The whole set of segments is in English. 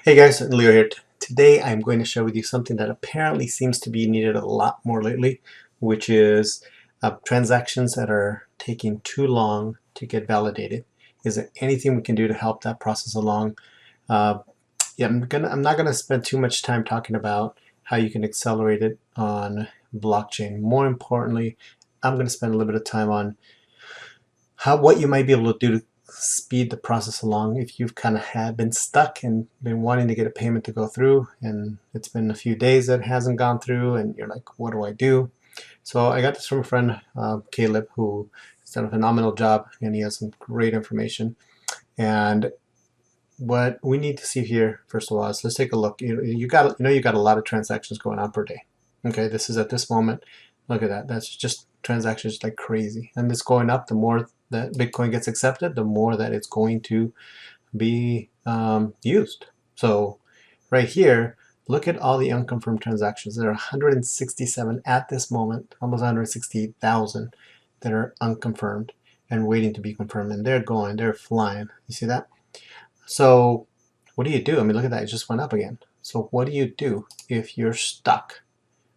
Hey guys, Leo here. Today I'm going to share with you something that apparently seems to be needed a lot more lately, which is transactions that are taking too long to get validated. Is there anything we can do to help that process along? Uh, I'm not gonna spend too much time talking about how you can accelerate it on blockchain. More importantly, I'm gonna spend a little bit of time on what you might be able to do to speed the process along if you've kind of had been stuck and been wanting to get a payment to go through, and it's been a few days that it hasn't gone through, and you're like, what do I do? So I got this from a friend, Caleb, who has done a phenomenal job, and he has some great information. And what we need to see here, first of all, is let's take a look. You got a lot of transactions going on per day. Okay, this is at this moment. Look at that. That's just transactions like crazy, and it's going up. The more that Bitcoin gets accepted, the more that it's going to be used. So right here, look at all the unconfirmed transactions. There are 167 at this moment, almost 168,000 that are unconfirmed and waiting to be confirmed, and they're flying. You see that? So what do you do? I mean, look at that. It just went up again. So what do you do if you're stuck?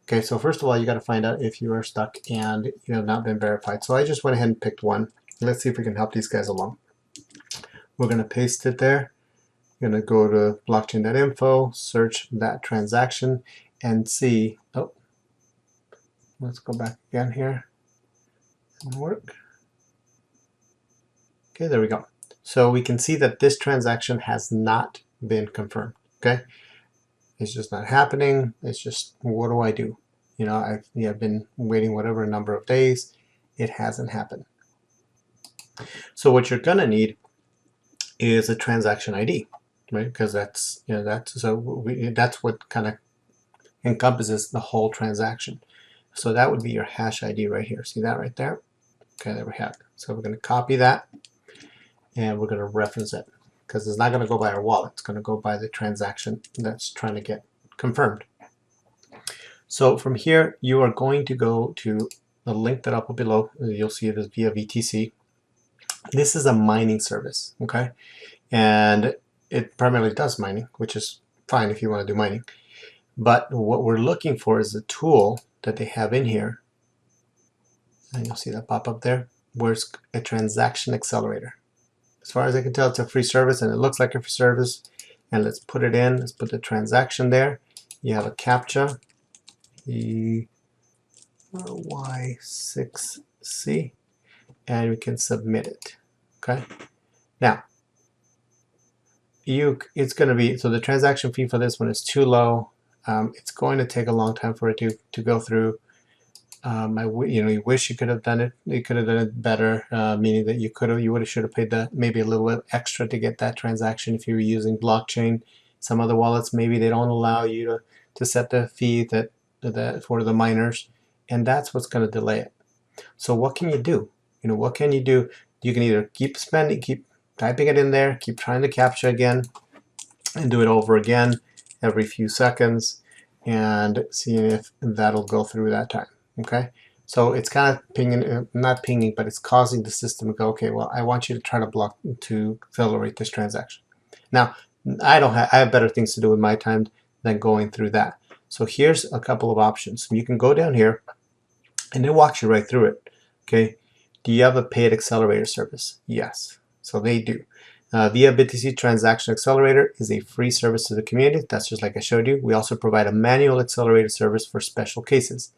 Okay, so first of all, you got to find out if you are stuck and you have not been verified. So I just went ahead and picked one. Let's see if we can help these guys along. We're going to paste it there. You're going to go to blockchain.info, search that transaction, and see. Oh, let's go back again here and work. Okay, there we go. So we can see that this transaction has not been confirmed. Okay, it's just not happening. It's just, what do I do? You know, I've been waiting whatever number of days. It hasn't happened. So what you're gonna need is a transaction ID, right? Because that's that's what kind of encompasses the whole transaction. So that would be your hash ID right here. See that right there? Okay, there we have it. So we're going to copy that and we're going to reference it because it's not going to go by our wallet. It's going to go by the transaction that's trying to get confirmed. So from here, you are going to go to the link that I'll put below. You'll see it is via VTC. This is a mining service, okay? And it primarily does mining, which is fine if you want to do mining. But what we're looking for is a tool that they have in here, and you'll see that pop up there, where it's a transaction accelerator. As far as I can tell, it's a free service, and it looks like a free service. And let's put it in. Let's put the transaction there. You have a CAPTCHA, Y6C, and we can submit it. Okay. Now, it's going to be, so the transaction fee for this one is too low. It's going to take a long time for it to go through. You wish you could have done it. You could have done it better, meaning that you should have paid maybe a little bit extra to get that transaction if you were using blockchain. Some other wallets, maybe they don't allow you to set the fee that for the miners, and that's what's going to delay it. So what can you do? What can you do? You can either keep spending, keep typing it in there, keep trying to capture again, and do it over again every few seconds, and seeing if that'll go through that time. Okay, so it's kind of pinging, not pinging, but it's causing the system to go, okay, well, I want you to try to accelerate this transaction. Now, I have better things to do with my time than going through that. So here's a couple of options. You can go down here, and it walks you right through it. Okay, do you have a paid accelerator service? Yes, so they do. Via BTC Transaction Accelerator is a free service to the community. That's just like I showed you. We also provide a manual accelerator service for special cases,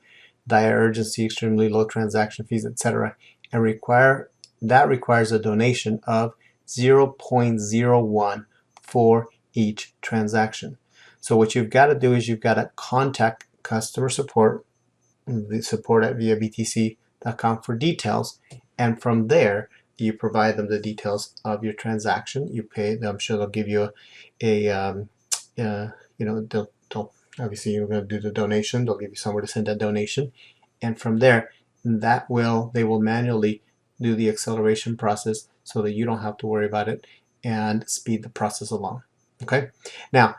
dire urgency, extremely low transaction fees, etc. And that requires a donation of 0.01 for each transaction. So what you've got to do is you've got to contact customer support, the support at viabtc.com for details, and from there you provide them the details of your transaction. You pay. I'm sure they'll give you they'll obviously you're going to do the donation. They'll give you somewhere to send that donation, and from there, they will manually do the acceleration process so that you don't have to worry about it and speed the process along. Okay. Now,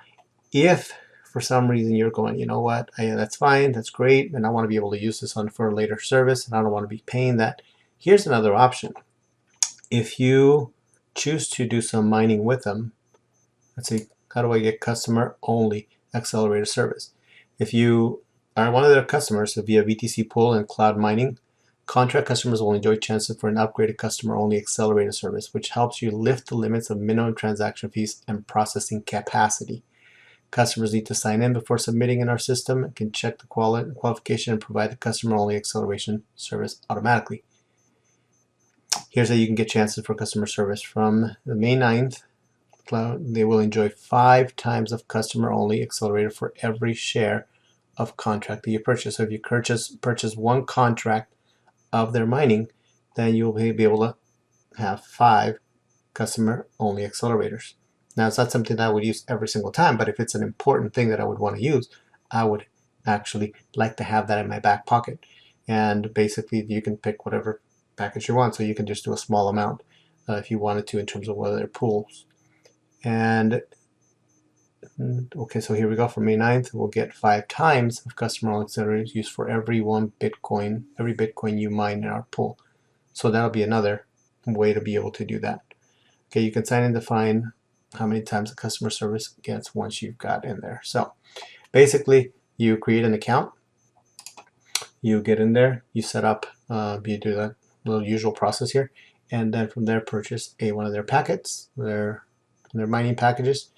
if for some reason you're going, you know what, that's fine, that's great, and I want to be able to use this for a later service, and I don't want to be paying that. Here's another option. If you choose to do some mining with them, let's say How do I get customer-only Accelerator service? If you are one of their customers via VTC pool and cloud mining, contract customers will enjoy chances for an upgraded customer-only Accelerator service, which helps you lift the limits of minimum transaction fees and processing capacity. Customers need to sign in before submitting in our system and can check the qualification and provide the customer-only acceleration service automatically. Here's how you can get chances for customer service. From May 9th, they will enjoy 5 times of customer-only Accelerator for every share of contract that you purchase. So if you purchase 1 contract of their mining, then you'll be able to have 5 customer-only accelerators. Now, it's not something that I would use every single time, but if it's an important thing that I would want to use, I would actually like to have that in my back pocket. And basically, you can pick whatever package you want, so you can just do a small amount if you wanted to in terms of whether they're pools. And okay, so here we go. For May 9th, we'll get 5 times of customer-only accelerators used for every Bitcoin you mine in our pool. So that'll be another way to be able to do that. Okay, you can sign in to find how many times the customer service gets once you've got in there. So basically, you create an account, you get in there, you set up, you do that little usual process here, and then from there purchase one of their packets, their mining packages.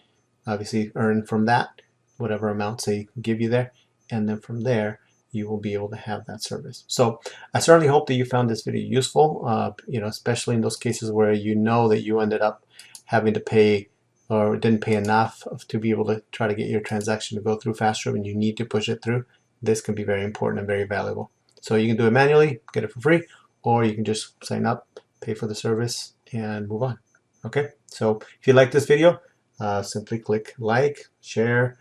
Obviously, earn from that whatever amounts they give you there, and then from there you will be able to have that service. So I certainly hope that you found this video useful, especially in those cases where you know that you ended up having to pay or didn't pay enough to be able to try to get your transaction to go through faster and you need to push it through. This can be very important and very valuable. So you can do it manually, get it for free, or you can just sign up, pay for the service, and move on. Okay, so if you like this video, simply click like, share,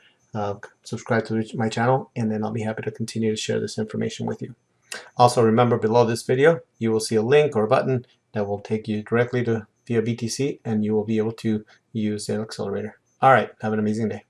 subscribe to my channel, and then I'll be happy to continue to share this information with you. Also, remember, below this video you will see a link or a button that will take you directly to via BTC, and you will be able to use the accelerator. All right, have an amazing day.